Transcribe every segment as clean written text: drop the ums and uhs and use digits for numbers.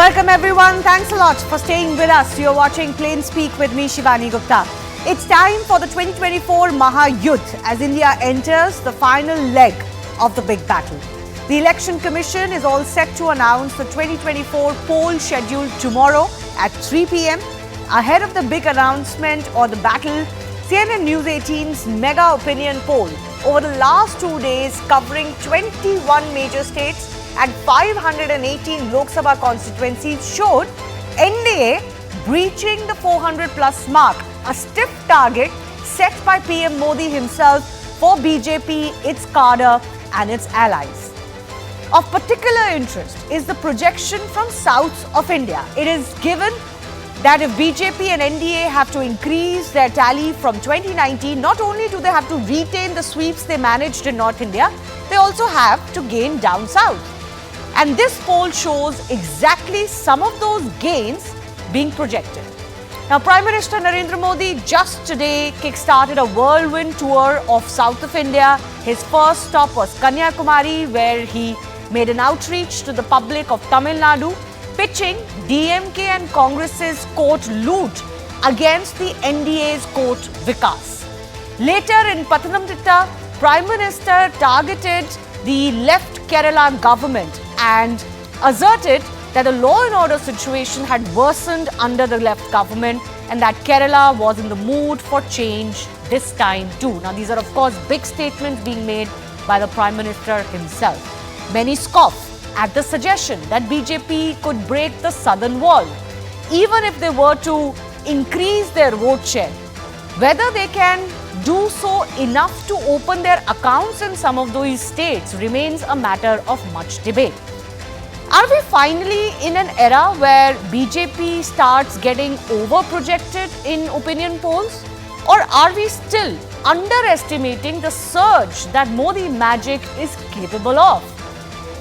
Welcome everyone. Thanks a lot for staying with us. You're watching Plain Speak with me, Shivani Gupta. It's time for the 2024 Mahayuddh as India enters the final leg of the big battle. The Election Commission is all set to announce the 2024 poll schedule tomorrow at 3 p.m. Ahead of the big announcement or the battle, CNN News 18's mega opinion poll over the last 2 days covering 21 major states and 518 Lok Sabha constituencies showed NDA breaching the 400 plus mark, a stiff target set by PM Modi himself for BJP, its cadre and its allies. Of particular interest is the projection from south of India. It is given that if BJP and NDA have to increase their tally from 2019, not only do they have to retain the sweeps they managed in North India, they also have to gain down south. And this poll shows exactly some of those gains being projected. Now, Prime Minister Narendra Modi just today kick-started a whirlwind tour of south of India. His first stop was Kanyakumari, where he made an outreach to the public of Tamil Nadu, pitching DMK and Congress's quote loot against the NDA's quote Vikas. Later in Pathanamthitta, Prime Minister targeted the left Kerala government and asserted that the law and order situation had worsened under the left government and that Kerala was in the mood for change this time too. Now, these are of course big statements being made by the Prime Minister himself. Many scoff at the suggestion that BJP could break the southern wall, even if they were to increase their vote share. Whether they can do so enough to open their accounts in some of those states remains a matter of much debate. Are we finally in an era where BJP starts getting over-projected in opinion polls? Or are we still underestimating the surge that Modi magic is capable of?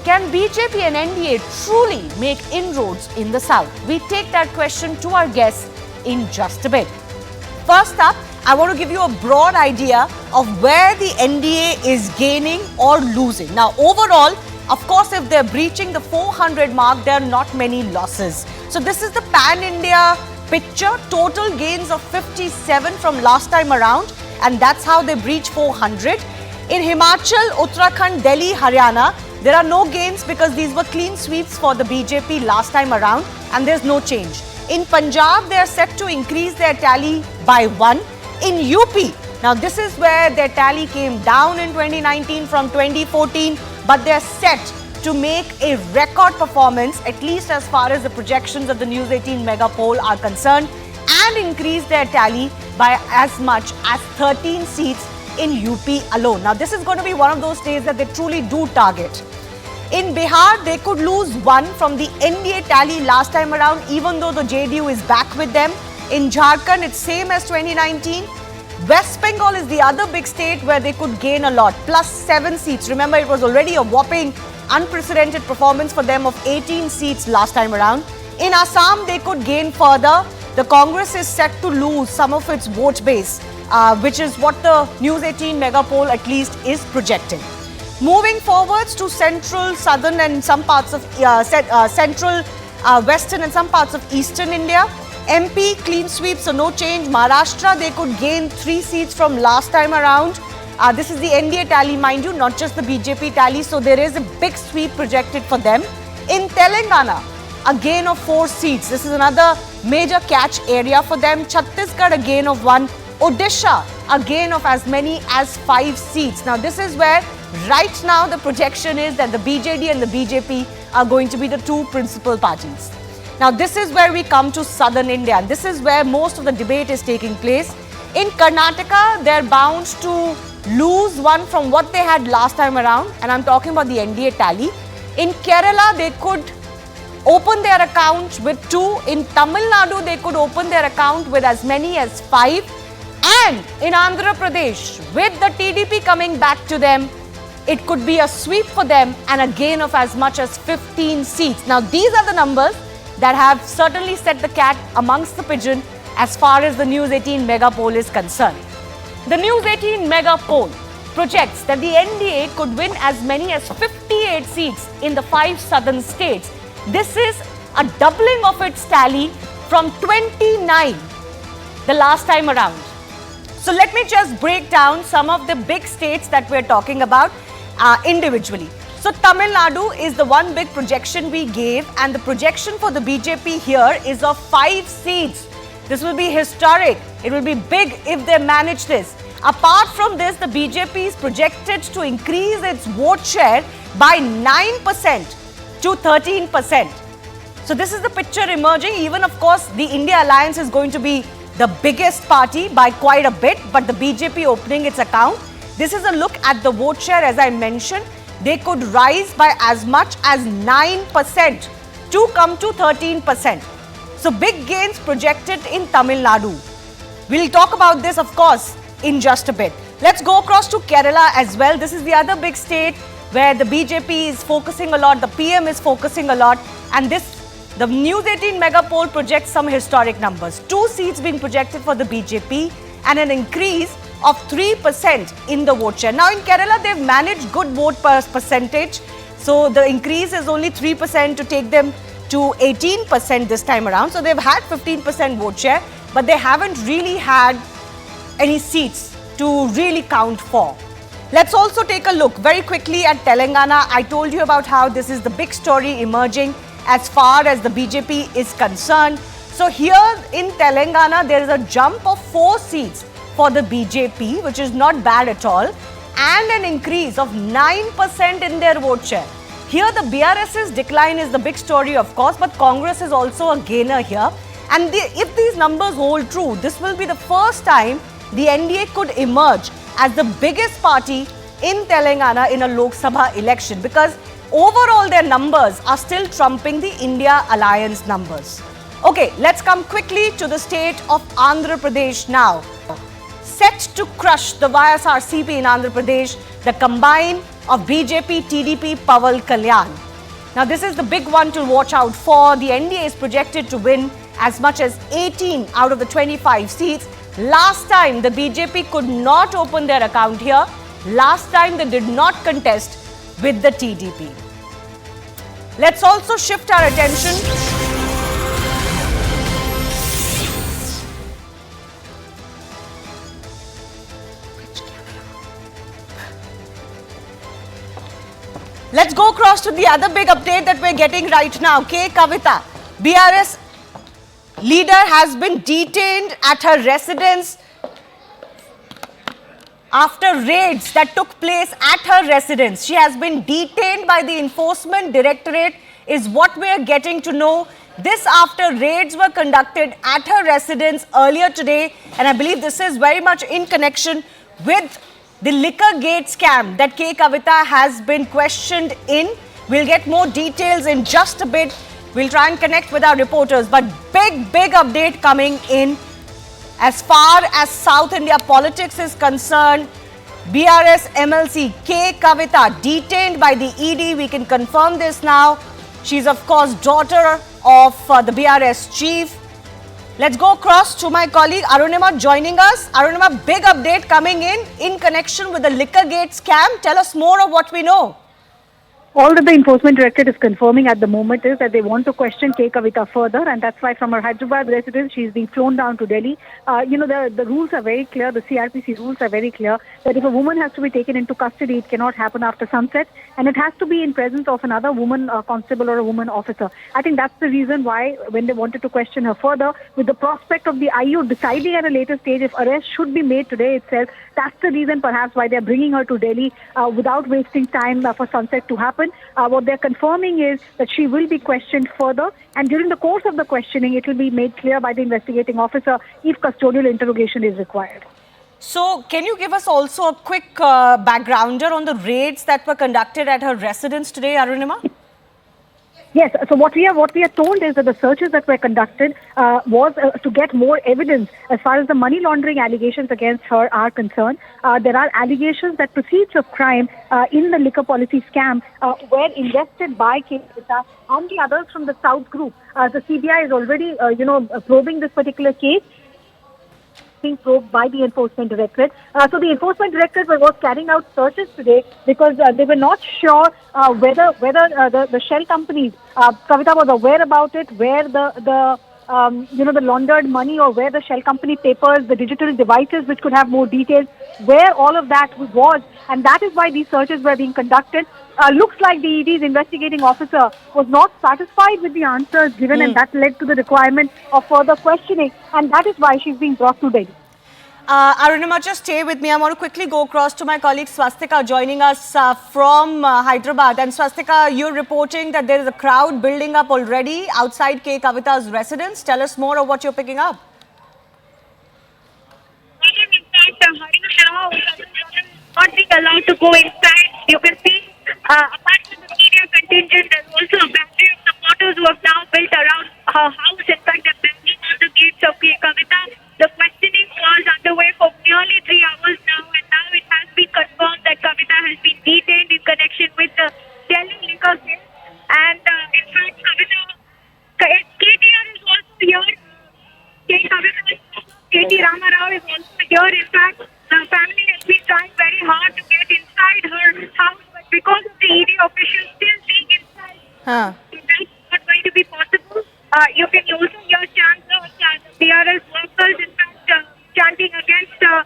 Can BJP and NDA truly make inroads in the south? We take that question to our guests in just a bit. First up, I want to give you a broad idea of where the NDA is gaining or losing. Now, overall, of course, if they're breaching the 400 mark, there are not many losses. So this is the pan-India picture. Total gains of 57 from last time around, and that's how they breach 400. In Himachal, Uttarakhand, Delhi, Haryana, there are no gains because these were clean sweeps for the BJP last time around, and there's no change. In Punjab, they are set to increase their tally by 1. In UP, now this is where their tally came down in 2019 from 2014, but they are set to make a record performance, at least as far as the projections of the News 18 mega poll are concerned, and increase their tally by as much as 13 seats in UP alone. Now, this is going to be one of those states that they truly do target. In Bihar, they could lose 1 from the NDA tally last time around, even though the JDU is back with them. In Jharkhand, it's same as 2019. West Bengal is the other big state where they could gain a lot, plus 7 seats. Remember, it was already a whopping unprecedented performance for them of 18 seats last time around. In Assam, they could gain further. The Congress is set to lose some of its vote base, which is what the News 18 mega poll at least is projecting. Moving forwards to central, southern and some parts of central, western and some parts of eastern India. MP, clean sweep, so no change. Maharashtra, they could gain 3 seats from last time around. This is the NDA tally, mind you, not just the BJP tally. So there is a big sweep projected for them. In Telangana, a gain of 4 seats. This is another major catch area for them. Chhattisgarh, a gain of 1. Odisha, a gain of as many as 5 seats. Now, this is where right now the projection is that the BJD and the BJP are going to be the 2 principal parties. Now, this is where we come to southern India, and this is where most of the debate is taking place. In Karnataka, they're bound to lose 1 from what they had last time around, and I'm talking about the NDA tally. In Kerala, they could open their account with 2. In Tamil Nadu, they could open their account with as many as 5. And in Andhra Pradesh, with the TDP coming back to them, it could be a sweep for them and a gain of as much as 15 seats. Now, these are the numbers that have certainly set the cat amongst the pigeon as far as the News 18 mega poll is concerned. The News 18 mega poll projects that the NDA could win as many as 58 seats in the 5 southern states. This is a doubling of its tally from 29 the last time around. So let me just break down some of the big states that we're talking about individually. So Tamil Nadu is the one big projection we gave, and the projection for the BJP here is of 5 seats. This will be historic. It will be big if they manage this. Apart from this, the BJP is projected to increase its vote share by 9% to 13%. So this is the picture emerging. Even, of course, the India Alliance is going to be the biggest party by quite a bit, but the BJP opening its account. This is a look at the vote share. As I mentioned, they could rise by as much as 9% to come to 13%. So big gains projected in Tamil Nadu. We'll talk about this, of course, in just a bit. Let's go across to Kerala as well. This is the other big state where the BJP is focusing a lot, the PM is focusing a lot, and the News18 mega poll projects some historic numbers. 2 seats being projected for the BJP and an increase of 3% in the vote share. Now in Kerala, they've managed good vote percentage. So the increase is only 3% to take them to 18% this time around. So they've had 15% vote share, but they haven't really had any seats to really count for. Let's also take a look very quickly at Telangana. I told you about how this is the big story emerging as far as the BJP is concerned. So here in Telangana, there is a jump of 4 seats for the BJP, which is not bad at all, and an increase of 9% in their vote share. Here the BRS's decline is the big story, of course, but Congress is also a gainer here. And if these numbers hold true, this will be the first time the NDA could emerge as the biggest party in Telangana in a Lok Sabha election, because overall their numbers are still trumping the India Alliance numbers. Okay, let's come quickly to the state of Andhra Pradesh now. Set to crush the YSRCP in Andhra Pradesh, the combine of BJP, TDP, Paval Kalyan. Now this is the big one to watch out for. The NDA is projected to win as much as 18 out of the 25 seats. Last time the BJP could not open their account here. Last time they did not contest with the TDP. Let's also shift our attention Let's go across to the other big update that we're getting right now. Kavita, BRS leader, has been detained at her residence after raids that took place at her residence. She has been detained by the Enforcement Directorate, is what we are getting to know. This after raids were conducted at her residence earlier today, and I believe this is very much in connection with the liquor gate scam that Kavita has been questioned in. We'll get more details in just a bit. We'll try and connect with our reporters, but big update coming in as far as South India politics is concerned. BRS MLC Kavita detained by the ED. We can confirm this now. She's of course daughter of the BRS chief. Let's go across to my colleague Arunima joining us. Arunima, big update coming in connection with the liquor gate scam. Tell us more of what we know. All that the Enforcement Directorate is confirming at the moment is that they want to question Kavita further, and that's why from her Hyderabad residence, she's being flown down to Delhi. The rules are very clear, the CRPC rules are very clear, that if a woman has to be taken into custody, it cannot happen after sunset, and it has to be in presence of another woman constable or a woman officer. I think that's the reason why, when they wanted to question her further, with the prospect of the IU deciding at a later stage if arrest should be made today itself, that's the reason perhaps why they're bringing her to Delhi without wasting time for sunset to happen. What they're confirming is that she will be questioned further, and during the course of the questioning, it will be made clear by the investigating officer if custodial interrogation is required. So, can you give us also a quick backgrounder on the raids that were conducted at her residence today, Arunima? Yes, so what we are told is that the searches that were conducted was to get more evidence as far as the money laundering allegations against her are concerned. There are allegations that proceeds of crime in the liquor policy scam were invested by Kavita and the others from the South Group. The CBI is already, probing this particular case. being probed by the Enforcement Directorate. So the Enforcement Directorate was carrying out searches today because they were not sure whether the shell companies, Kavita was aware about it, where the laundered money, or where the shell company papers, the digital devices which could have more details, where all of that was, and that is why these searches were being conducted. Looks like the ED's investigating officer was not satisfied with the answers given, and that led to the requirement of further questioning, and that is why she's being brought to Delhi. Arunima, just stay with me. I want to quickly go across to my colleague Swastika joining us from Hyderabad. And Swastika, you're reporting that there is a crowd building up already outside K. Kavita's residence. Tell us more of what you're picking up. In fact, not being allowed to go inside. You can see, apart from the media contingent, there's also a battery of supporters who have now built around her house. In fact, they're banging on the gates of K. Kavita. The questioning was underway for nearly 3 hours now, and now it has been confirmed that Kavita has been detained in connection with the Delhi liquor case. And in fact, KTR is also here. KT Ramarao is also here. In fact, the family has been trying very hard to get inside her house, but because of the ED officials still being inside, that's not going to be possible. You can also hear chants of DRS workers, in fact, chanting against the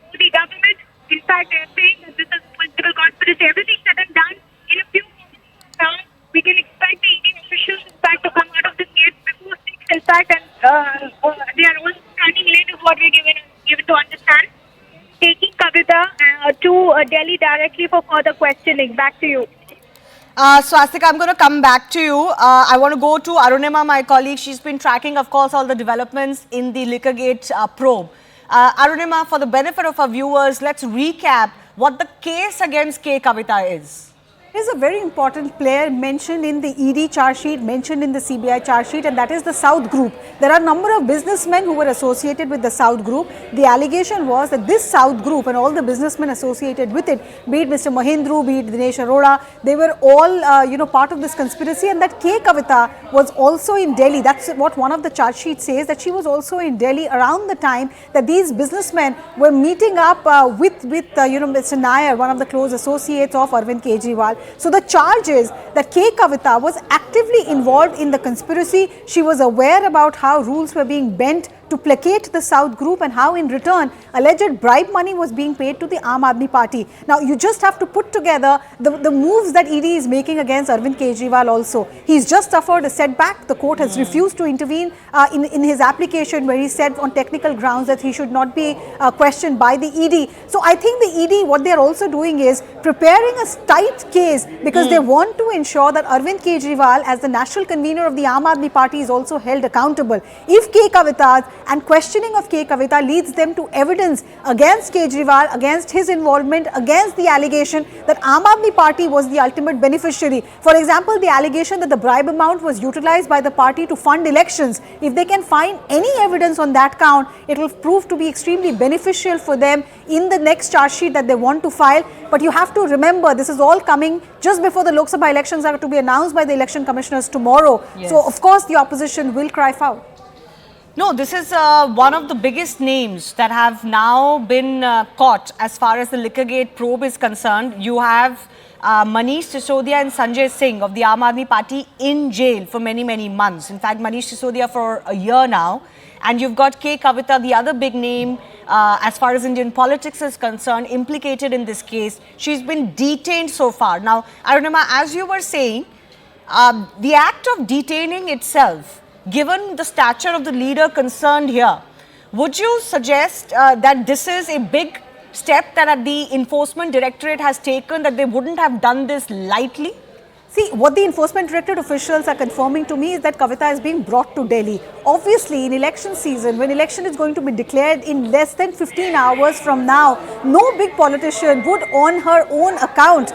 Modi government. In fact, they are saying that this is a political conspiracy. Everything said and done, in a few moments now, we can expect the ED officials, in fact, to come out of the gate before 6, in fact, and they are also standing late, is what we're given to understand, taking Kavita to Delhi directly for further questioning. Back to you. Swastika, I'm going to come back to you. I want to go to Arunima, my colleague. She's been tracking, of course, all the developments in the Liquorgate probe. Arunima, for the benefit of our viewers, let's recap what the case against K. Kavita is. There is a very important player mentioned in the ED charge sheet, mentioned in the CBI charge sheet, and that is the South Group. There are a number of businessmen who were associated with the South Group. The allegation was that this South Group and all the businessmen associated with it, be it Mr. Mahindru, be it Dinesh Arora, they were all part of this conspiracy, and that K. Kavita was also in Delhi. That's what one of the charge sheets says, that she was also in Delhi around the time that these businessmen were meeting up with Mr. Nair, one of the close associates of Arvind Kejriwal. So the charge is that K. Kavita was actively involved in the conspiracy. She was aware about how rules were being bent to placate the South Group and how in return alleged bribe money was being paid to the Aam Aadmi Party. Now you just have to put together the moves that ED is making against Arvind Kejriwal also. He's just suffered a setback. The court has refused to intervene in his application, where he said on technical grounds that he should not be questioned by the ED. So I think the ED, what they're also doing is preparing a tight case, because they want to ensure that Arvind Kejriwal, as the national convener of the Aam Aadmi Party, is also held accountable. If K. Kavita and questioning of K. Kavita leads them to evidence against Kejriwal, against his involvement, against the allegation that Aam Aadmi Party was the ultimate beneficiary. For example, the allegation that the bribe amount was utilized by the party to fund elections. If they can find any evidence on that count, it will prove to be extremely beneficial for them in the next charge sheet that they want to file. But you have to remember, this is all coming just before the Lok Sabha elections are to be announced by the election commissioners tomorrow. Yes. So, of course, the opposition will cry foul. No, this is one of the biggest names that have now been caught as far as the Liquorgate probe is concerned. You have Manish Sisodia and Sanjay Singh of the Aam Aadmi Party in jail for many, many months. In fact, Manish Sisodia for a year now. And you've got K. Kavita, the other big name as far as Indian politics is concerned, implicated in this case. She's been detained so far. Now, Arunima, as you were saying, the act of detaining itself, given the stature of the leader concerned here, would you suggest that this is a big step that the Enforcement Directorate has taken, that they wouldn't have done this lightly? See, what the Enforcement Directorate officials are confirming to me is that Kavita is being brought to Delhi. Obviously, in election season, when election is going to be declared in less than 15 hours from now, no big politician would, on her own account,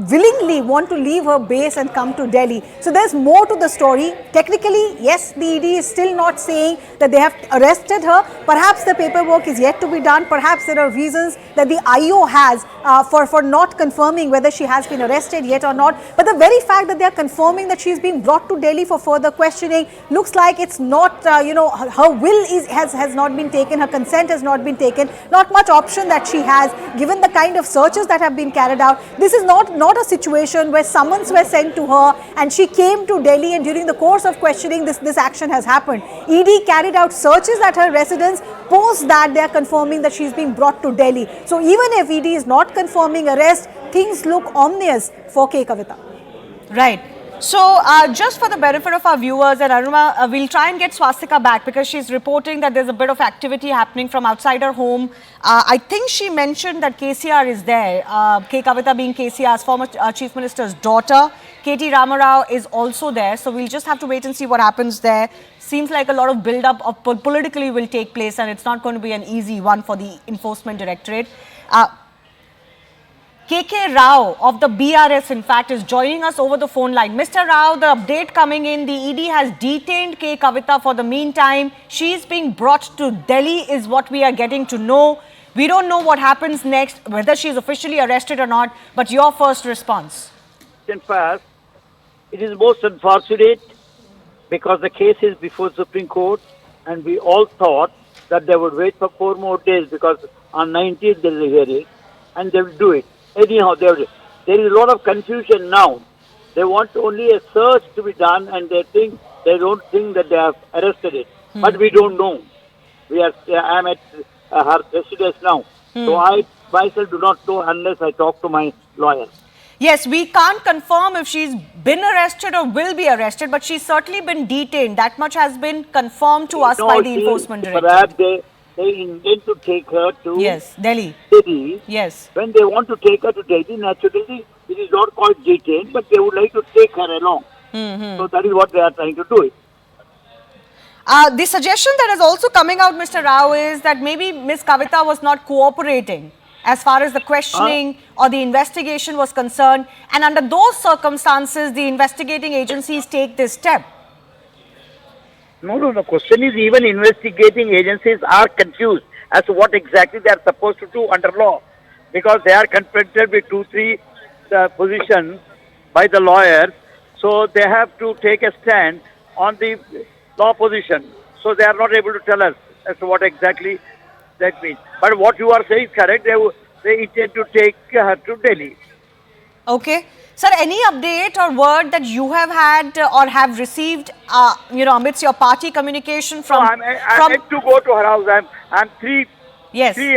willingly want to leave her base and come to Delhi. So there's more to the story. Technically, yes, the ED is still not saying that they have arrested her. Perhaps the paperwork is yet to be done. Perhaps there are reasons that the IO has for not confirming whether she has been arrested yet or not. But the very fact that they are confirming that she is being brought to Delhi for further questioning looks like it's not, her will has not been taken, her consent has not been taken, not much option that she has, given the kind of searches that have been carried out. This is not a situation where summons were sent to her and she came to Delhi, and during the course of questioning this action has happened. ED carried out searches at her residence. Post that, they are confirming that she is being brought to Delhi. So even if ED is not confirming arrest, things look ominous for K. Kavita. Right. So, just for the benefit of our viewers, and Aruna, we'll try and get Swastika back because she's reporting that there's a bit of activity happening from outside her home. I think she mentioned that KCR is there, K. Kavita being KCR's former Chief Minister's daughter. KT Ramarao is also there. So, we'll just have to wait and see what happens there. Seems like a lot of build-up of politically will take place, and it's not going to be an easy one for the Enforcement Directorate. KK Rao of the BRS, in fact, is joining us over the phone line. Mr. Rao, the update coming in, the ED has detained K. Kavita for the meantime. She is being brought to Delhi is what we are getting to know. We don't know what happens next, whether she is officially arrested or not, but your first response. In fact, it is most unfortunate because the case is before Supreme Court, and we all thought that they would wait for 4 more days because on 19th there is a hearing and they will do it. Anyhow, there is a lot of confusion now. They want only a search to be done, and they don't think that they have arrested it. But we don't know. I am at her residence now. So I myself do not know unless I talk to my lawyer. Yes, we can't confirm if she's been arrested or will be arrested, but she's certainly been detained. That much has been confirmed to us by the Enforcement Directorate. Perhaps they intend to take her to Delhi. Yes. When they want to take her to Delhi, naturally, it is not called detained, but they would like to take her along. So that is what they are trying to do. The suggestion that is also coming out, Mr. Rao, is that maybe Ms. Kavita was not cooperating as far as the questioning or the investigation was concerned. And under those circumstances, the investigating agencies take this step. No. The question is, even investigating agencies are confused as to what exactly they are supposed to do under law, because they are confronted with 2-3 positions by the lawyers. So they have to take a stand on the law position. So they are not able to tell us as to what exactly that means. But what you are saying is correct. They intend to take her to Delhi. Okay. Sir, any update or word that you have had or have received, amidst your party communication from... No, I'm meant to go to her house. I'm three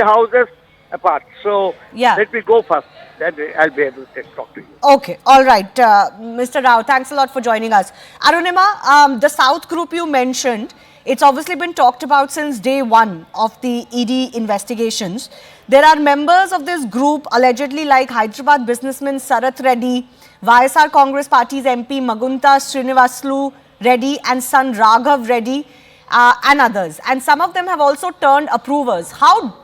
houses apart. So let me go first. Then I'll be able to talk to you. Okay. All right. Mr. Rao, thanks a lot for joining us. Arunima, the South group you mentioned, it's obviously been talked about since day one of the ED investigations. There are members of this group allegedly like Hyderabad businessman Sarath Reddy, YSR Congress Party's MP Magunta Srinivaslu Reddy and son Raghav Reddy and others. And some of them have also turned approvers. How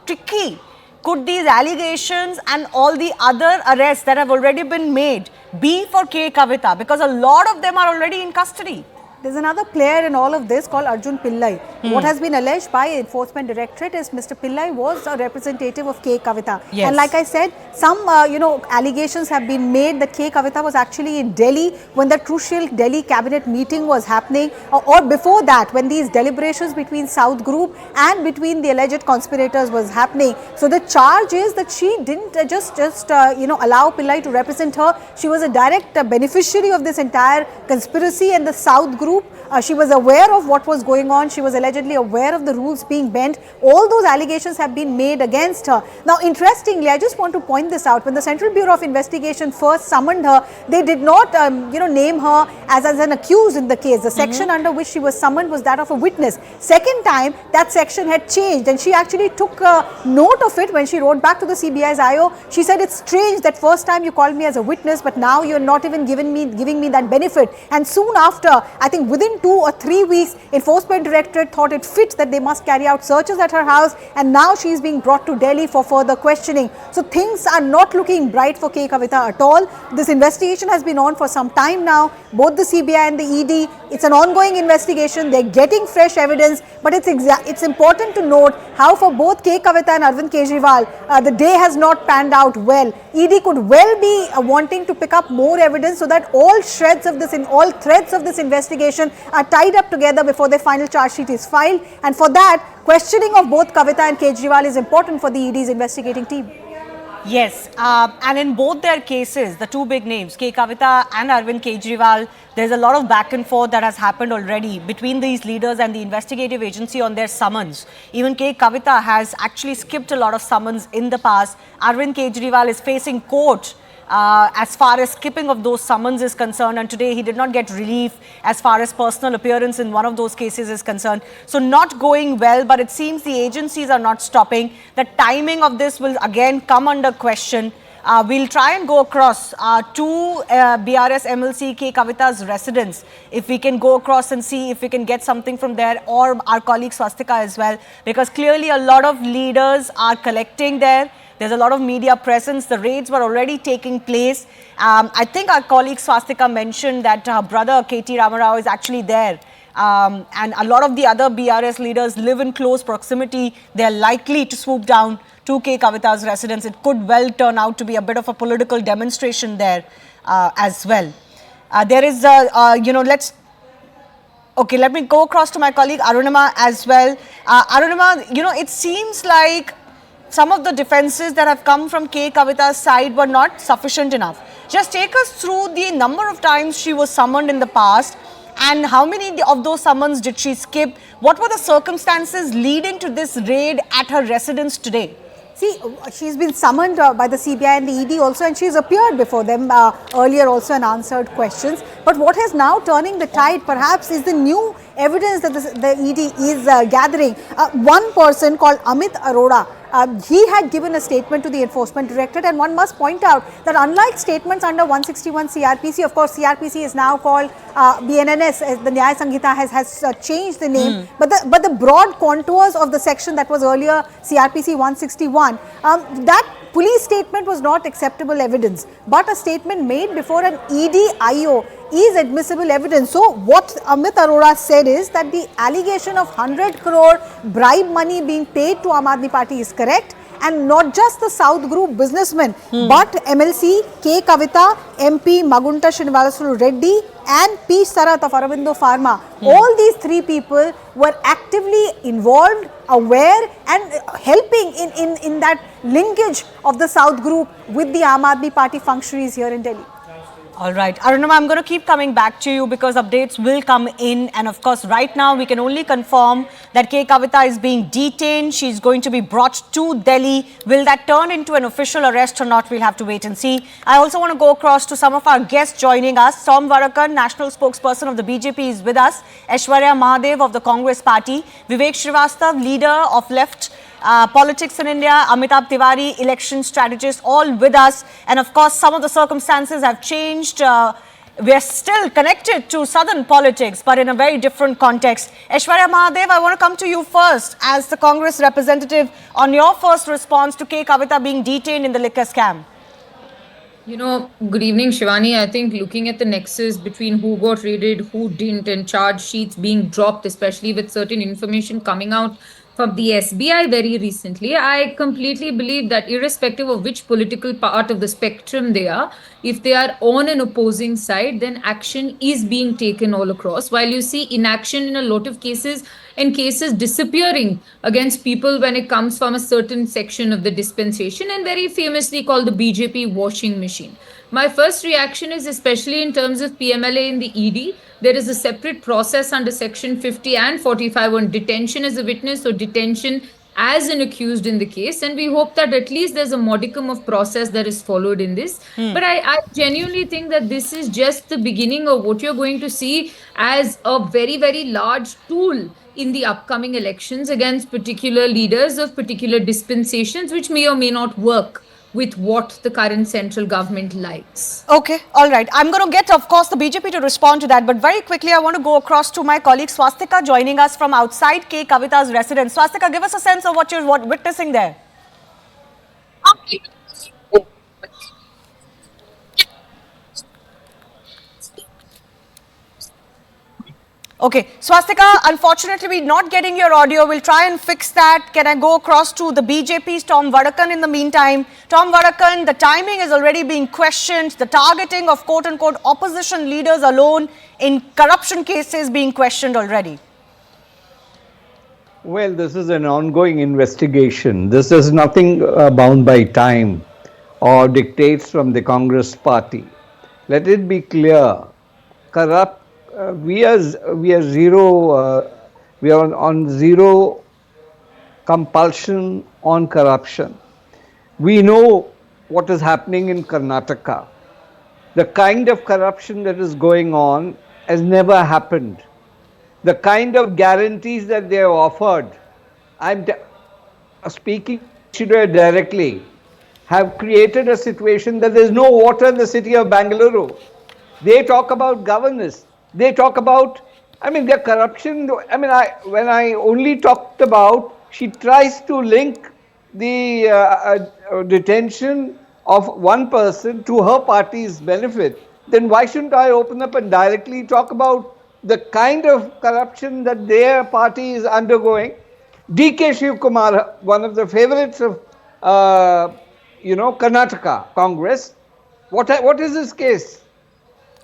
tricky could these allegations and all the other arrests that have already been made be for K. Kavita? Because a lot of them are already in custody. There's another player in all of this called Arjun Pillai. What has been alleged by Enforcement Directorate is Mr. Pillai was a representative of K. Kavita. Yes. And like I said, some allegations have been made that K. Kavita was actually in Delhi when the crucial Delhi cabinet meeting was happening, or before that when these deliberations between South Group and between the alleged conspirators was happening. So the charge is that she didn't just allow Pillai to represent her. She was a direct beneficiary of this entire conspiracy, and the South Group, she was aware of what was going on. She was allegedly aware of the rules being bent. All those allegations have been made against her. Now, interestingly, I just want to point this out. When the Central Bureau of Investigation first summoned her, they did not, name her as an accused in the case. The section under which she was summoned was that of a witness. Second time, that section had changed, and she actually took note of it when she wrote back to the CBI's IO. She said, it's strange that first time you called me as a witness, but now you're not even giving me that benefit. And soon after, I think within within 2 or 3 weeks, Enforcement Directorate thought it fit that they must carry out searches at her house, and now she is being brought to Delhi for further questioning. So things are not looking bright for K. Kavita at all. This investigation has been on for some time now, both the CBI and the ED. It's an ongoing investigation. They're getting fresh evidence, but it's important to note how for both K. Kavita and Arvind Kejriwal, the day has not panned out well. ED could well be wanting to pick up more evidence so that all threads of this investigation are tied up together before the final charge sheet is filed. And for that, questioning of both Kavita and Kejriwal is important for the ED's investigating team. Yes, and in both their cases, the two big names, K. Kavita and Arvind Kejriwal, there's a lot of back and forth that has happened already between these leaders and the investigative agency on their summons. Even K. Kavita has actually skipped a lot of summons in the past. Arvind Kejriwal is facing court as far as skipping of those summons is concerned, and today he did not get relief as far as personal appearance in one of those cases is concerned. So not going well, but it seems the agencies are not stopping. The timing of this will again come under question. We'll try and go across to BRS MLC K. Kavita's residence, if we can go across and see if we can get something from there, or our colleague Swastika as well, because clearly a lot of leaders are collecting there. There's a lot of media presence. The raids were already taking place. I think our colleague Swastika mentioned that her brother KT Ramarao is actually there. And a lot of the other BRS leaders live in close proximity. They're likely to swoop down to K. Kavita's residence. It could well turn out to be a bit of a political demonstration there as well. There is, okay, let me go across to my colleague Arunima as well. Arunima, it seems like some of the defenses that have come from K. Kavita's side were not sufficient enough. Just take us through the number of times she was summoned in the past, and how many of those summons did she skip? What were the circumstances leading to this raid at her residence today? See, she's been summoned by the CBI and the ED also, and she's appeared before them earlier also and answered questions. But what is now turning the tide perhaps is the new evidence that the ED is gathering. One person called Amit Arora, he had given a statement to the Enforcement Directorate, and one must point out that unlike statements under 161 CRPC, of course CRPC is now called BNNS, the Nyaya Sanghita has changed the name, but the broad contours of the section that was earlier CRPC 161, that police statement was not acceptable evidence, but a statement made before an ED-IO is admissible evidence. So what Amit Arora said is that the allegation of 100 crore bribe money being paid to Aam Aadmi Party is correct, and not just the South Group businessmen, but MLC, K. Kavita, MP Magunta Srinivasulu Reddy and P. Sarath of Aurobindo Pharma. All these three people were actively involved, aware and helping in that linkage of the South Group with the Aam Aadmi Party functionaries here in Delhi. All right, Arunima, I'm going to keep coming back to you because updates will come in, and of course right now we can only confirm that K. Kavita is being detained. She's going to be brought to Delhi. Will that turn into an official arrest or not? We'll have to wait and see. I also want to go across to some of our guests joining us. Som Varakan, national spokesperson of the BJP, is with us. Aishwarya Mahadev of the Congress Party. Vivek Srivastav, leader of left politics in India, Amitabh Tiwari, election strategist, all with us. And of course, some of the circumstances have changed. We are still connected to southern politics, but in a very different context. Aishwarya Mahadev, I want to come to you first as the Congress representative on your first response to K. Kavita being detained in the liquor scam. Good evening, Shivani. I think looking at the nexus between who got raided, who didn't, and charge sheets being dropped, especially with certain information coming out from the SBI very recently, I completely believe that irrespective of which political part of the spectrum they are, if they are on an opposing side, then action is being taken all across. While you see inaction in a lot of cases and cases disappearing against people when it comes from a certain section of the dispensation, and very famously called the BJP washing machine. My first reaction is, especially in terms of PMLA in the ED, there is a separate process under section 50 and 45 on detention as a witness or detention as an accused in the case. And we hope that at least there's a modicum of process that is followed in this. But I genuinely think that this is just the beginning of what you're going to see as a very, very large tool in the upcoming elections against particular leaders of particular dispensations, which may or may not work with what the current central government likes. Okay, all right. I'm going to get, of course, the BJP to respond to that. But very quickly, I want to go across to my colleague Swastika joining us from outside K. Kavita's residence. Swastika, give us a sense of what you're witnessing there. Okay, Swastika, unfortunately, we're not getting your audio. We'll try and fix that. Can I go across to the BJP's Tom Vadakan in the meantime? Tom Vadakan, the timing is already being questioned. The targeting of quote-unquote opposition leaders alone in corruption cases being questioned already. Well, this is an ongoing investigation. This is nothing bound by time or dictates from the Congress party. Let it be clear, we are on zero compulsion on corruption. We know what is happening in Karnataka. The kind of corruption that is going on has never happened. The kind of guarantees that they have offered, I'm speaking directly, have created a situation that there is no water in the city of Bangalore. They talk about governance. They talk about, their corruption. When I only talked about, she tries to link the detention of one person to her party's benefit. Then why shouldn't I open up and directly talk about the kind of corruption that their party is undergoing? D.K. Shivkumar, one of the favorites of, Karnataka Congress, what is his case?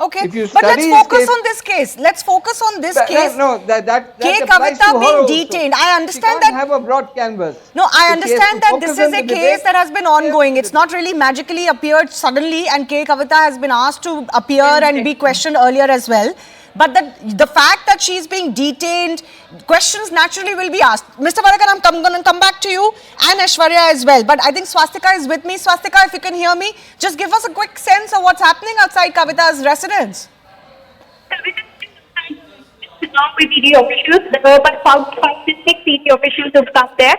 Okay, but let's focus on this case. Let's focus on this case. No, that K. Kavita being detained. I understand that. Have a broad canvas. No, I understand that this is a case that has been ongoing. It's not really magically appeared suddenly, and K. Kavita has been asked to appear and be questioned earlier as well. But the fact that she's being detained, questions naturally will be asked. Mr. Vadakan, I'm going to come back to you and Aishwarya as well. But I think Swastika is with me. Swastika, if you can hear me, just give us a quick sense of what's happening outside Kavita's residence. Along with ED officials, there were about 5 to 6 ED officials who've come there.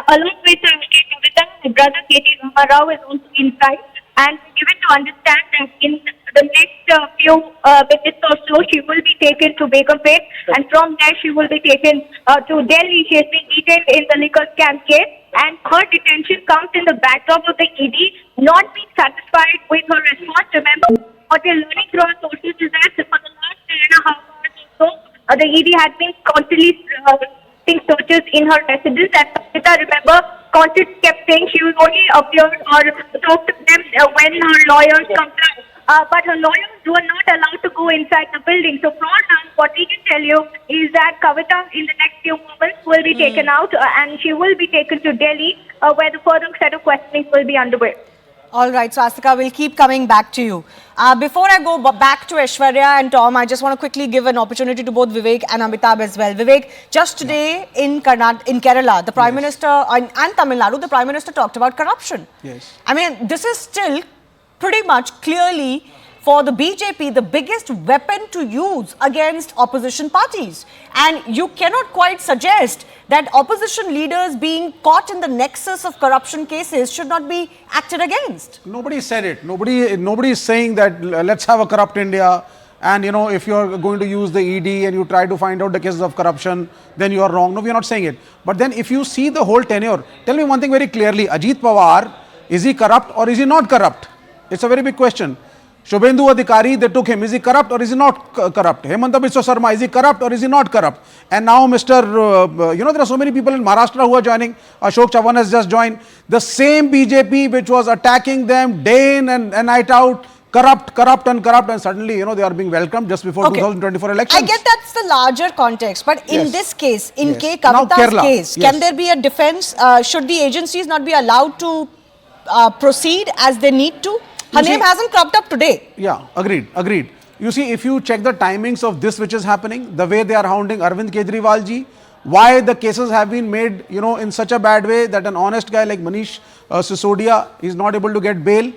Along with Kavita, my brother K.T. Ramarao is also inside. And given to understand that in the next few minutes or so, she will be taken to Begumpet, and from there she will be taken to Delhi. She has been detained in the liquor scam case, and her detention comes in the backdrop of the ED not being satisfied with her response. Remember, what we're learning through our sources is that for the last 10.5 hours or so, the ED had been constantly searches in her residence, and Kavita, remember, constantly kept saying she will only appear or talk to them when her lawyers come back. But her lawyers were not allowed to go inside the building. So from now, what we can tell you is that Kavita in the next few moments will be taken out and she will be taken to Delhi where the further set of questioning will be underway. All right, Swastika, we'll keep coming back to you. Before I go back to Aishwarya and Tom, I just want to quickly give an opportunity to both Vivek and Amitabh as well. Vivek, just today in Kerala, the Prime Minister and Tamil Nadu, the Prime Minister talked about corruption. Yes. I mean, this is still pretty much clearly for the BJP, the biggest weapon to use against opposition parties. And you cannot quite suggest that opposition leaders being caught in the nexus of corruption cases should not be acted against. Nobody said it. Nobody is saying that let's have a corrupt India. And if you're going to use the ED and you try to find out the cases of corruption, then you are wrong. No, we are not saying it. But then if you see the whole tenure, tell me one thing very clearly. Ajit Pawar, is he corrupt or is he not corrupt? It's a very big question. Shubhendu Adhikari, they took him. Is he corrupt or is he not corrupt? Hemanta Biswa Sarma, is he corrupt or is he not corrupt? And now Mr. There are so many people in Maharashtra who are joining. Ashok Chavan has just joined. The same BJP which was attacking them day in and night out, corrupt, and suddenly, they are being welcomed just before 2024 elections. I get that's the larger context, but in this case, in K. Kavita's case, can there be a defense? Should the agencies not be allowed to proceed as they need to? Her name hasn't cropped up today. Yeah, agreed. You see, if you check the timings of this which is happening, the way they are hounding Arvind Kejriwal ji, why the cases have been made, in such a bad way that an honest guy like Manish Sisodia is not able to get bail.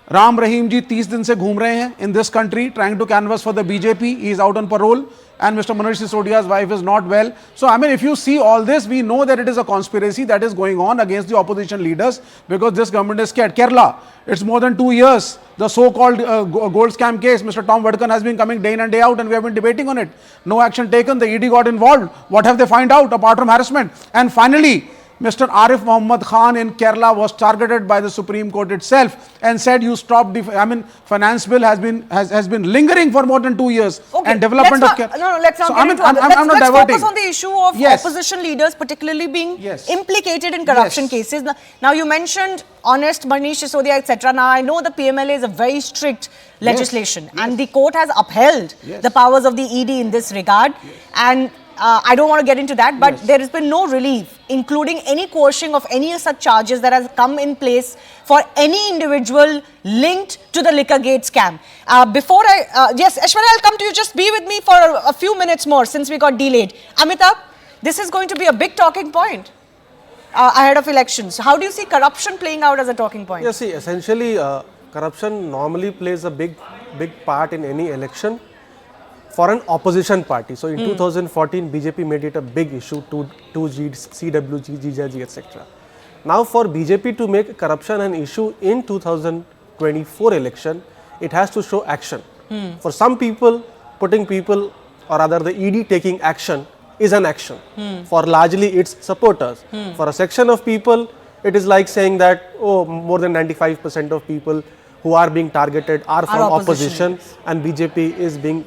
Ram Rahim ji 30 दिन से घूम रहे हैं in this country trying to canvass for the BJP. He is out on parole, and Mr. Manoj Sisodia's wife is not well. So I mean, if you see all this, we know that it is a conspiracy that is going on against the opposition leaders, because this government is scared. Kerala, it's more than 2 years. The so-called gold scam case, Mr. Tom Vadkan has been coming day in and day out, and we have been debating on it. No action taken. The ED got involved. What have they found out apart from harassment? And finally, Mr. Arif Muhammad Khan in Kerala was targeted by the Supreme Court itself and said, you stopped the, finance bill has been lingering for more than 2 years. Okay, and development let's of Kerala. No, let's not get into I'm not let's diverting. focus on the issue of opposition leaders particularly being implicated in corruption cases. Now you mentioned honest Manish Sisodia, etc. Now I know the PMLA is a very strict legislation and the court has upheld the powers of the ED in this regard. And I don't want to get into that, but there has been no relief, including any coercing of any such charges that has come in place for any individual linked to the liquor gate scam. Before yes, Aishwarya, I'll come to you. Just be with me for a few minutes more since we got delayed. Amitabh, this is going to be a big talking point ahead of elections. How do you see corruption playing out as a talking point? See, essentially, corruption normally plays a big part in any election for an opposition party. So in 2014, BJP made it a big issue to CWG, GJG, etc. Now for BJP to make corruption an issue in 2024 election, it has to show action. For some people, putting people, or rather the ED taking action is an action. For largely its supporters. For a section of people, it is like saying that, oh, more than 95% of people who are being targeted are from opposition, and BJP is being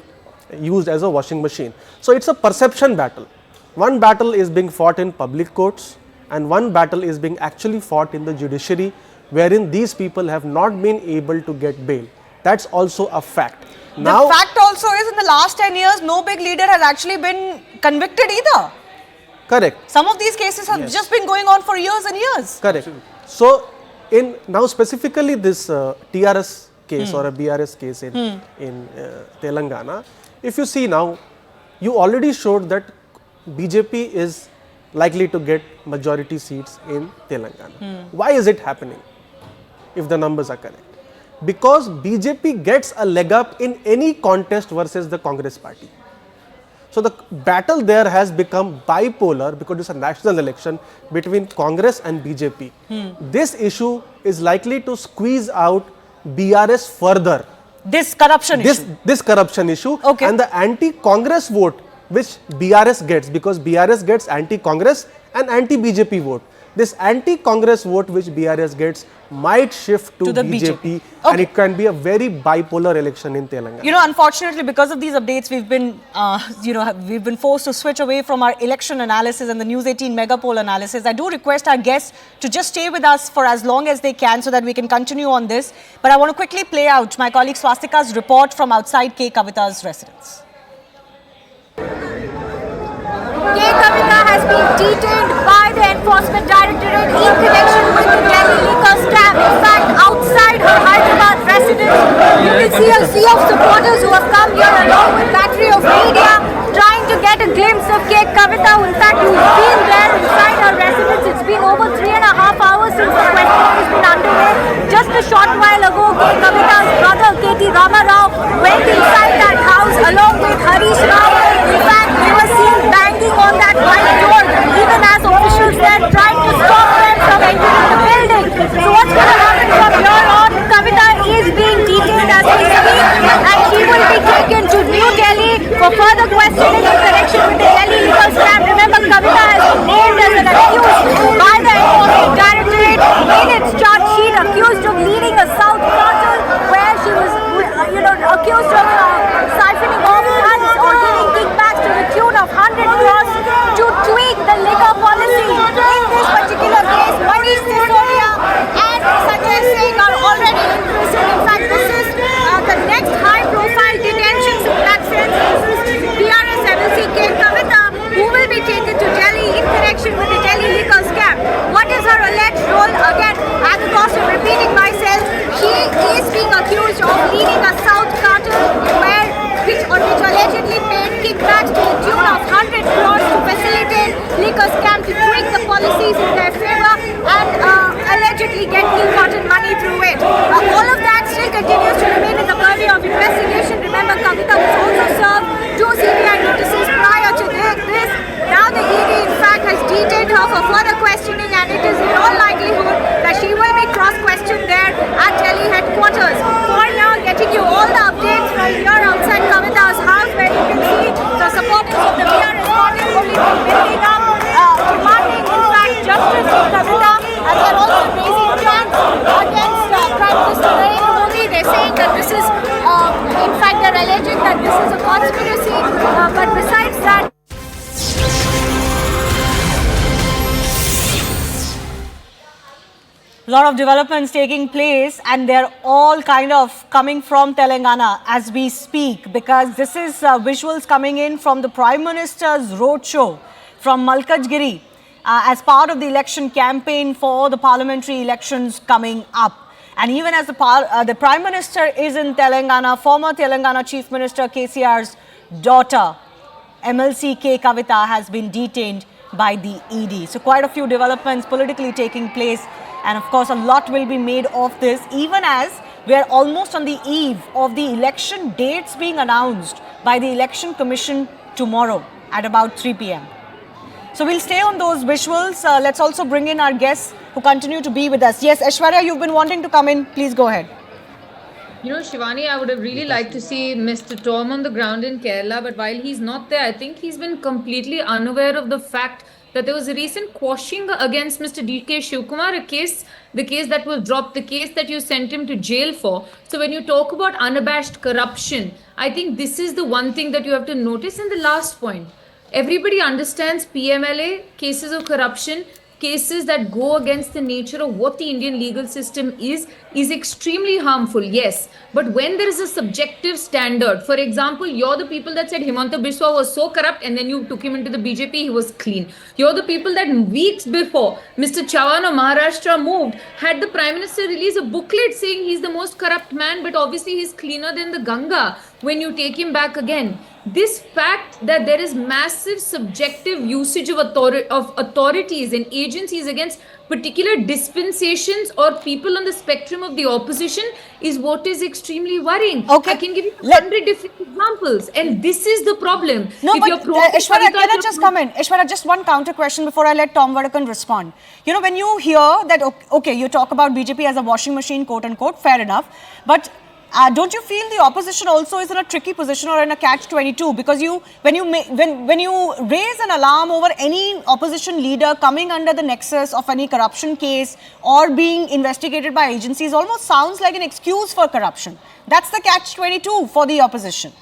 used as a washing machine. So it's a perception battle. One battle is being fought in public courts, and one battle is being actually fought in the judiciary, wherein these people have not been able to get bail. That's also a fact. Now, the fact also is, in the last 10 years, no big leader has actually been convicted either. Correct. Some of these cases have just been going on for years and years. Correct. So, now specifically this TRS case or a BRS case in Telangana, if you see now, you already showed that BJP is likely to get majority seats in Telangana. Why is it happening, if the numbers are correct? Because BJP gets a leg up in any contest versus the Congress party. So the battle there has become bipolar because it's a national election between Congress and BJP. This issue is likely to squeeze out BRS further. This corruption issue. This corruption issue, okay. And the anti-Congress vote which BRS gets, because BRS gets anti-Congress and anti-BJP vote. This anti-Congress vote which BRS gets might shift to the BJP. And it can be a very bipolar election in Telangana. You know, unfortunately, because of these updates, we've been, we've been forced to switch away from our election analysis and the News18 mega poll analysis. I do request our guests to just stay with us for as long as they can so that we can continue on this. But I want to quickly play out my colleague Swastika's report from outside K. Kavita's residence. K. Kavita has been detained by the Enforcement Directorate in connection with the Delhi liquor scam. In fact, outside her Hyderabad residence, you will see a sea of supporters who have come here along with battery of media trying to get a glimpse of K. Kavita. In fact, you've been there inside her residence. It's been over 3.5 hours since the questioning has been underway. Just a short while ago, K. Kavita's brother, K.T. Rama Rao, went inside that house along with Harish Rao. In fact, they were seen banging on that white door, even as officials there tried to stop them from entering the building. So what's going to happen from here on? Kavita is being detained as we speak, and she will be taken to New Delhi for further questioning in connection with the Delhi liquor scam. Remember, Kavita has been named as an accused by the Enforcement Directorate in its charge sheet, accused of leading a South cartel where she was, accused of siphoning off funds or giving kickbacks to the tune of 100 crores to tweak the liquor policy. In this particular case, Manish Sisodia and Sanjay Singh are already in prison. In fact, this is the next high-profile detentions in that sense. PRS MLC K. Kavita, who will be taken to Delhi in connection with the Delhi liquor scam. What is her alleged role? Again, at the cost of repeating myself, she is being accused of leading a South cartel which allegedly paid kickbacks to the tune of 100 crores to facilitate liquor scam to tweak the policies in their favor and allegedly get ill-gotten money through it. All of that this is, in fact, they're alleging that this is a conspiracy. But besides that, A lot of developments taking place, and they're all kind of coming from Telangana as we speak, because this is visuals coming in from the Prime Minister's roadshow from Malkajgiri as part of the election campaign for the parliamentary elections coming up. And even as the Prime Minister is in Telangana, former Telangana Chief Minister KCR's daughter, MLC K. Kavita, has been detained by the ED. So quite a few developments politically taking place. And of course, a lot will be made of this, even as we are almost on the eve of the election dates being announced by the Election Commission tomorrow at about 3 p.m. So we'll stay on those visuals. Let's also bring in our guests who continue to be with us. Yes, Aishwarya, you've been wanting to come in. Please go ahead. You know, Shivani, I would have really liked to see Mr. Tom on the ground in Kerala, but while he's not there, I think he's been completely unaware of the fact that there was a recent quashing against Mr. D.K. Shivkumar, the case that was dropped, the case that you sent him to jail for. So when you talk about unabashed corruption, I think this is the one thing that you have to notice. In the last point, everybody understands PMLA, cases of corruption, cases that go against the nature of what the Indian legal system is extremely harmful, yes. But when there is a subjective standard, for example, you're the people that said Himanta Biswa was so corrupt and then you took him into the BJP, he was clean. You're the people that weeks before Mr. Chavan of Maharashtra moved, had the Prime Minister release a booklet saying he's the most corrupt man, but obviously he's cleaner than the Ganga when you take him back again. This fact that there is massive subjective usage of authorities and agencies against particular dispensations or people on the spectrum of the opposition is what is extremely worrying. Okay. I can give you 100 different examples, and this is the problem. No, if but Aishwarya, can I just come in? Aishwarya, just one counter question before I let Tom Vadakan respond. You know, when you hear that, okay, you talk about BJP as a washing machine, quote unquote, fair enough, but don't you feel the opposition also is in a tricky position or in a catch-22? Because when you raise an alarm over any opposition leader coming under the nexus of any corruption case or being investigated by agencies, almost sounds like an excuse for corruption. That's the catch-22 for the opposition.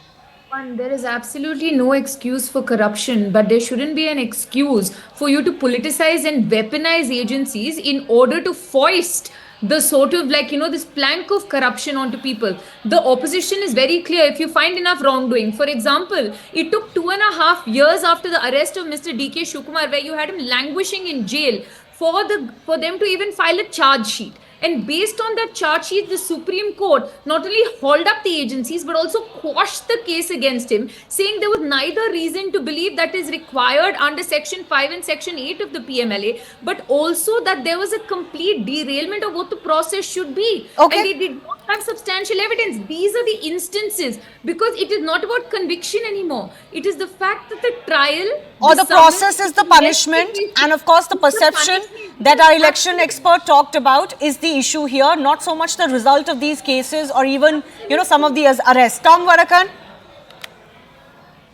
There is absolutely no excuse for corruption, but there shouldn't be an excuse for you to politicize and weaponize agencies in order to foist the sort of this plank of corruption onto people. The opposition is very clear. If you find enough wrongdoing, for example, it took 2.5 years after the arrest of Mr. D.K. Shivkumar, where you had him languishing in jail, for them to even file a charge sheet. And based on that charge sheet, the Supreme Court not only hauled up the agencies but also quashed the case against him, saying there was neither reason to believe that is required under Section 5 and Section 8 of the PMLA, but also that there was a complete derailment of what the process should be. Okay. And they did not have substantial evidence. These are the instances, because it is not about conviction anymore. It is the fact that the trial or the process is the punishment, and of course the perception that our election expert talked about is the issue here, not so much the result of these cases or even, some of the arrests. Tom Vadakan?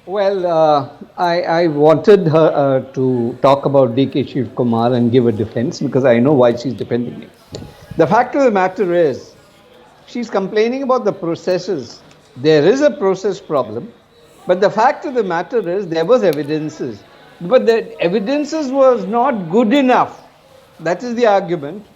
Well, I wanted her to talk about D.K. Shivkumar and give a defense, because I know why she's defending him. The fact of the matter is, she's complaining about the processes. There is a process problem, but the fact of the matter is there was evidences. But the evidences was not good enough. That is the argument.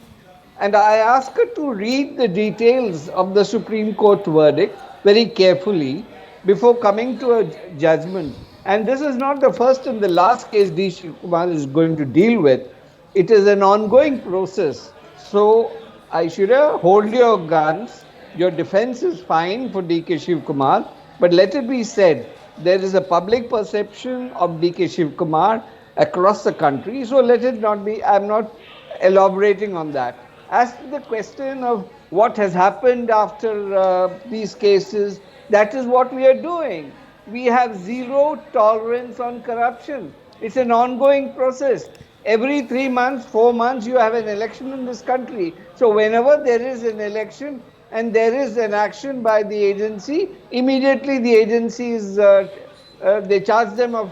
And I ask her to read the details of the Supreme Court verdict very carefully before coming to a judgment. And this is not the first and the last case D. Shivkumar is going to deal with. It is an ongoing process. So, Aishwarya, hold your guns. Your defense is fine for D.K. Shivkumar, but let it be said, there is a public perception of D.K. Shivkumar across the country. So let it not be, I'm not elaborating on that. As to the question of what has happened after these cases, that is what we are doing. We have zero tolerance on corruption. It's an ongoing process. Every 3 months, 4 months, you have an election in this country. So whenever there is an election and there is an action by the agency, immediately the agencies, they charge them of,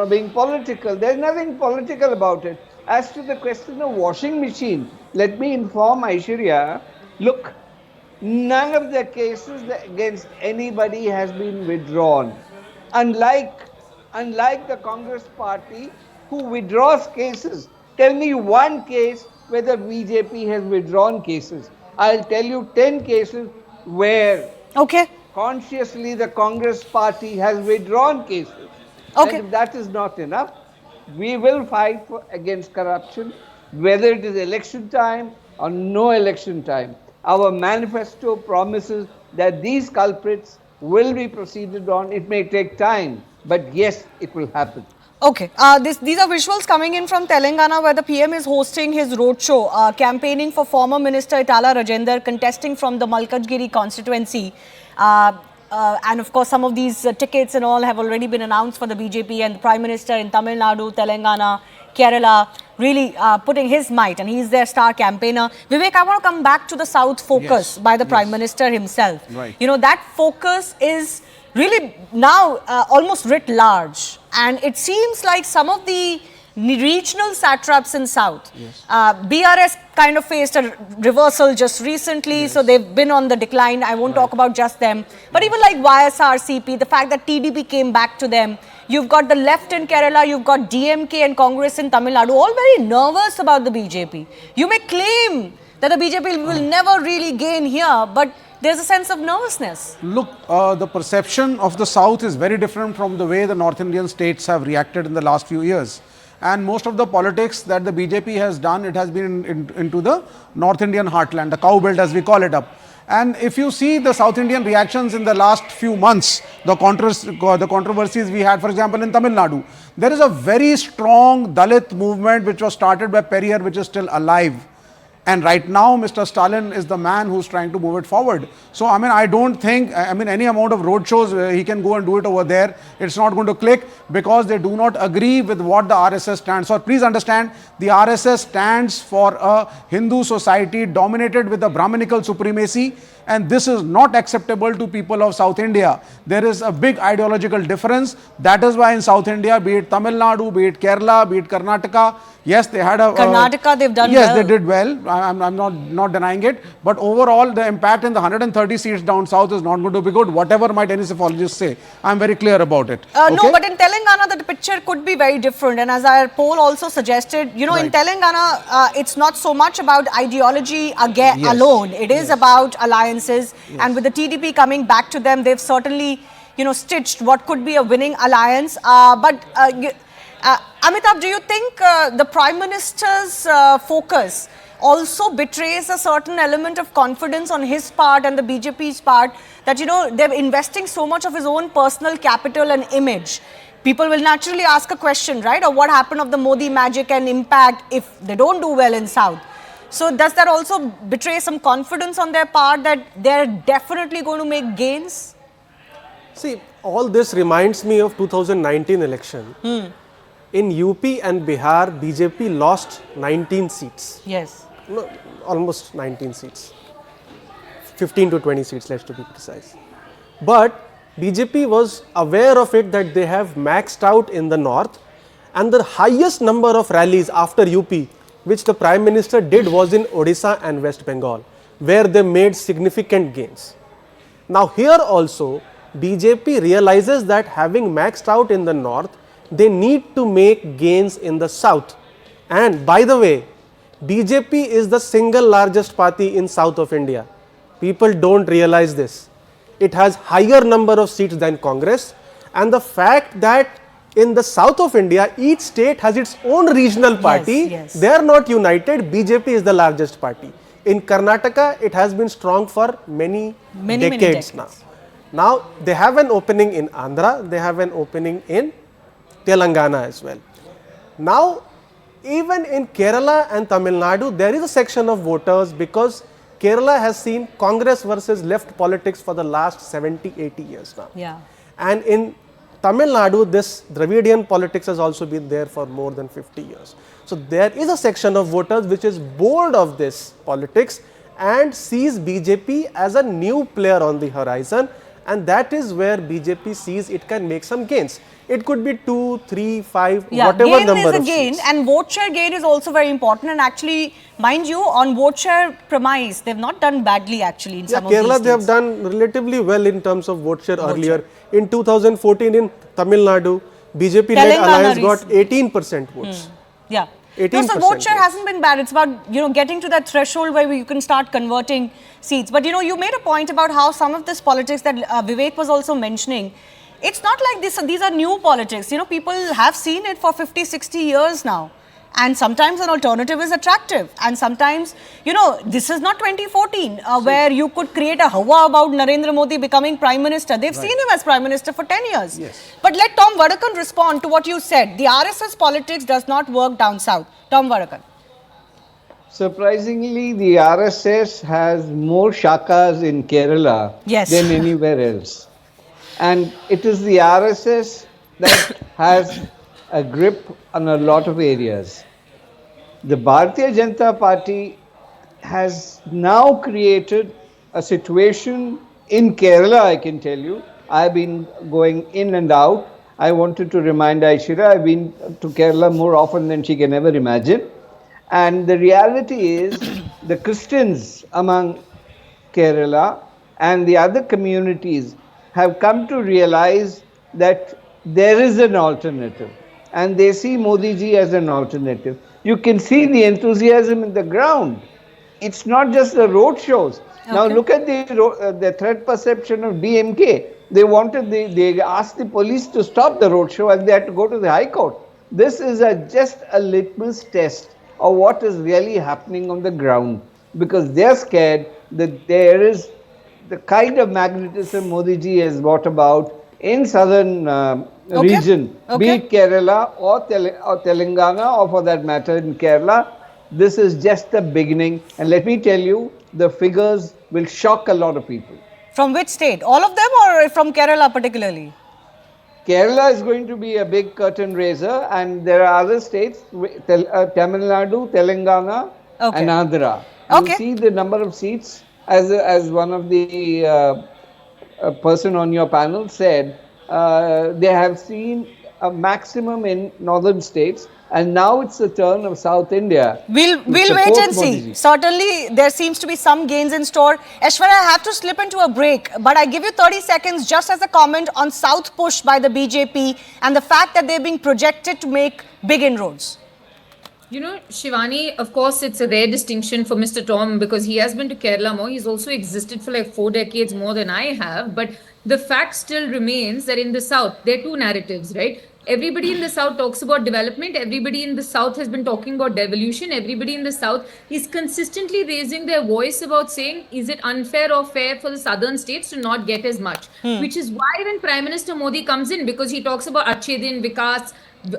being political. There's nothing political about it. As to the question of washing machine, let me inform Aishwarya, look, None of the cases against anybody has been withdrawn. Unlike the Congress party who withdraws cases. Tell me one case where the BJP has withdrawn cases. I'll tell you 10 cases where Okay. consciously the Congress party has withdrawn cases. Okay. And if that is not enough, we will fight against corruption, whether it is election time or no election time. Our manifesto promises that these culprits will be proceeded on. It may take time, but yes, it will happen. Okay, these are visuals coming in from Telangana where the PM is hosting his roadshow, campaigning for former Minister Itala Rajender, contesting from the Malkajgiri constituency. And of course, some of these tickets and all have already been announced for the BJP, and the Prime Minister in Tamil Nadu, Telangana, Kerala, really putting his might, and he's their star campaigner. Vivek, I want to come back to the South focus by the Prime Minister himself. Right. You know, that focus is really now almost writ large, and it seems like some of the regional satraps in South, BRS kind of faced a reversal just recently, so they've been on the decline. I won't talk about just them, but even like YSRCP, the fact that TDP came back to them. You've got the left in Kerala, you've got DMK and Congress in Tamil Nadu, all very nervous about the BJP. You may claim that the BJP will never really gain here, but there's a sense of nervousness. Look, the perception of the South is very different from the way the North Indian states have reacted in the last few years. And most of the politics that the BJP has done, it has been into the North Indian heartland, the cow belt as we call it up. And if you see the South Indian reactions in the last few months, the controversies we had, for example, in Tamil Nadu, there is a very strong Dalit movement which was started by Periyar, which is still alive. And right now, Mr. Stalin is the man who's trying to move it forward. So, I mean, I don't think, any amount of road shows, he can go and do it over there. It's not going to click because they do not agree with what the RSS stands for. Please understand, the RSS stands for a Hindu society dominated with a Brahminical supremacy. And this is not acceptable to people of South India. There is a big ideological difference. That is why in South India, be it Tamil Nadu, be it Kerala, be it Karnataka, yes, they had a... Karnataka, they've done yes, well. Yes, they did well. I'm not denying it. But overall, the impact in the 130 seats down south is not going to be good, whatever might any psephologists say. I'm very clear about it. Okay? No, but in Telangana, the picture could be very different. And as our poll also suggested, you know, in Telangana, it's not so much about ideology alone. It is about alliances. And with the TDP coming back to them, they've certainly, you know, stitched what could be a winning alliance. Amitabh, do you think the Prime Minister's focus also betrays a certain element of confidence on his part and the BJP's part that, you know, they're investing so much of his own personal capital and image? People will naturally ask a question, right, of what happened of the Modi magic and impact if they don't do well in South. So does that also betray some confidence on their part that they're definitely going to make gains? See, all this reminds me of 2019 election. In UP and Bihar, BJP lost 19 seats. Yes. No, almost 19 seats. 15 to 20 seats, let's to be precise. But BJP was aware of it that they have maxed out in the north, and the highest number of rallies after UP, which the Prime Minister did, was in Odisha and West Bengal, where they made significant gains. Now here also, BJP realizes that having maxed out in the north, they need to make gains in the south. And by the way, BJP is the single largest party in south of India. People don't realize this. It has higher number of seats than Congress, and the fact that in the south of India, each state has its own regional party. They are not united. BJP is the largest party. In Karnataka, it has been strong for many decades now. Now, they have an opening in Andhra, they have an opening in Telangana as well. Now, even in Kerala and Tamil Nadu, there is a section of voters because Kerala has seen Congress versus left politics for the last 70-80 years now. Yeah. And in Tamil Nadu, this Dravidian politics has also been there for more than 50 years. So there is a section of voters which is bored of this politics and sees BJP as a new player on the horizon, and that is where BJP sees it can make some gains. It could be 2, 3, 5, Yeah, whatever gain number is a of gain, seats. and vote share gain is also very important. And actually, mind you, on vote share premise, they've not done badly actually in some of these Kerala, they have states. done relatively well in terms of vote share earlier. In 2014 in Tamil Nadu, BJP-led Telangana alliance got 18% votes. Yeah. 18% No, so vote share votes. hasn't been bad. It's about, getting to that threshold where you can start converting seats. But, you made a point about how some of this politics that Vivek was also mentioning, it's not like these are new politics. People have seen it for 50, 60 years now. And sometimes an alternative is attractive. And sometimes, this is not 2014 where you could create a hawa about Narendra Modi becoming Prime Minister. They've seen him as Prime Minister for 10 years. Yes. But let Tom Vadakan respond to what you said. The RSS politics does not work down south. Tom Vadakan. Surprisingly, the RSS has more shakas in Kerala than anywhere else. And it is the RSS that has a grip on a lot of areas. The Bharatiya Janata Party has now created a situation in Kerala, I can tell you. I've been going in and out. I wanted to remind Aishira, I've been to Kerala more often than she can ever imagine. And the reality is, the Christians among Kerala and the other communities have come to realize that there is an alternative, and they see Modi ji as an alternative. You can see the enthusiasm in the ground. It's not just the road shows. Okay. Now look at the threat perception of DMK. They asked the police to stop the road show, and they had to go to the High Court. This is just a litmus test of what is really happening on the ground, because they're scared that there is the kind of magnetism Modi ji has brought about in southern region, be it Kerala or Telangana, or for that matter in Kerala. This is just the beginning, and let me tell you, the figures will shock a lot of people. From which state? All of them, or from Kerala particularly? Kerala is going to be a big curtain raiser, and there are other states, Tamil Nadu, Telangana, and Andhra. You see the number of seats, as one of the person on your panel said, they have seen a maximum in northern states, and now it's the turn of South India. We'll wait and see. Certainly, there seems to be some gains in store. Aishwarya, I have to slip into a break, but I give you 30 seconds just as a comment on South push by the BJP and the fact that they're being projected to make big inroads. Shivani, of course, it's a rare distinction for Mr. Tom because he has been to Kerala more. He's also existed for like 4 decades more than I have. But the fact still remains that in the South, there are two narratives, right? Everybody in the South talks about development. Everybody in the South has been talking about devolution. Everybody in the South is consistently raising their voice about saying, is it unfair or fair for the southern states to not get as much? Which is why when Prime Minister Modi comes in, because he talks about Achhe Din, Vikas,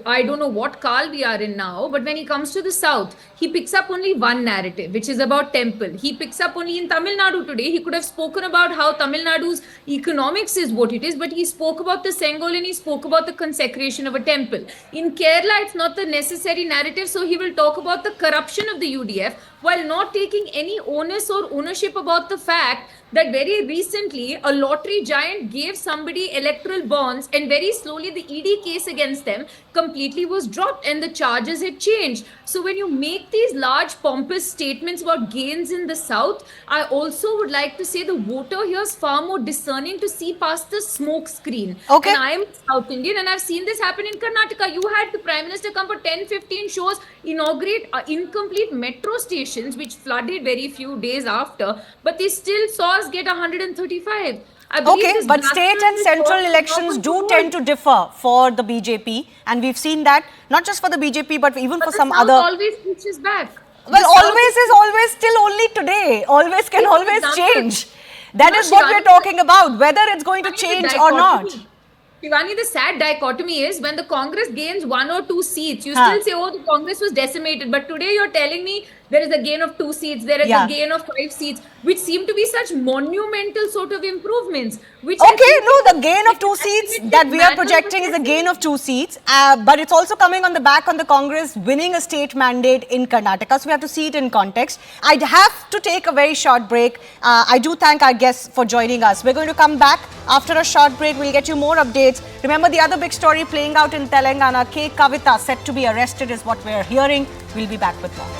I don't know what kal we are in now, but when he comes to the South, he picks up only one narrative, which is about temple. He picks up only in Tamil Nadu today. He could have spoken about how Tamil Nadu's economics is what it is, but he spoke about the Sengol and he spoke about the consecration of a temple. In Kerala, it's not the necessary narrative, so he will talk about the corruption of the UDF while not taking any onus or ownership about the fact that very recently a lottery giant gave somebody electoral bonds and very slowly the ED case against them completely was dropped and the charges had changed. So when you make these large pompous statements about gains in the South, I also would like to say the voter here is far more discerning to see past the smoke screen. And I am South Indian and I've seen this happen in Karnataka. You had the Prime Minister come for 10-15 shows, inaugurate incomplete metro stations which flooded very few days after, but they still saw us get 135. But state and central elections do tend to differ for the BJP, and we've seen that not just for the BJP but even for some other. Always pushes back. Well, always is always still only today. Always can always change. That is what we're talking about, whether it's going to change or not. Shivani, the sad dichotomy is when the Congress gains 1 or 2 seats, you still say, oh, the Congress was decimated. But today you're telling me there is a gain of 2 seats, there is Yeah. a gain of 5 seats, which seem to be such monumental sort of improvements. Which Okay, no, the gain of 2 seats that we are projecting is a gain of 2 seats, but it's also coming on the back on the Congress winning a state mandate in Karnataka, so we have to see it in context. I'd have to take a very short break. I do thank our guests for joining us. We're going to come back after a short break. We'll get you more updates. Remember, the other big story playing out in Telangana, Kavita set to be arrested is what we're hearing. We'll be back with more.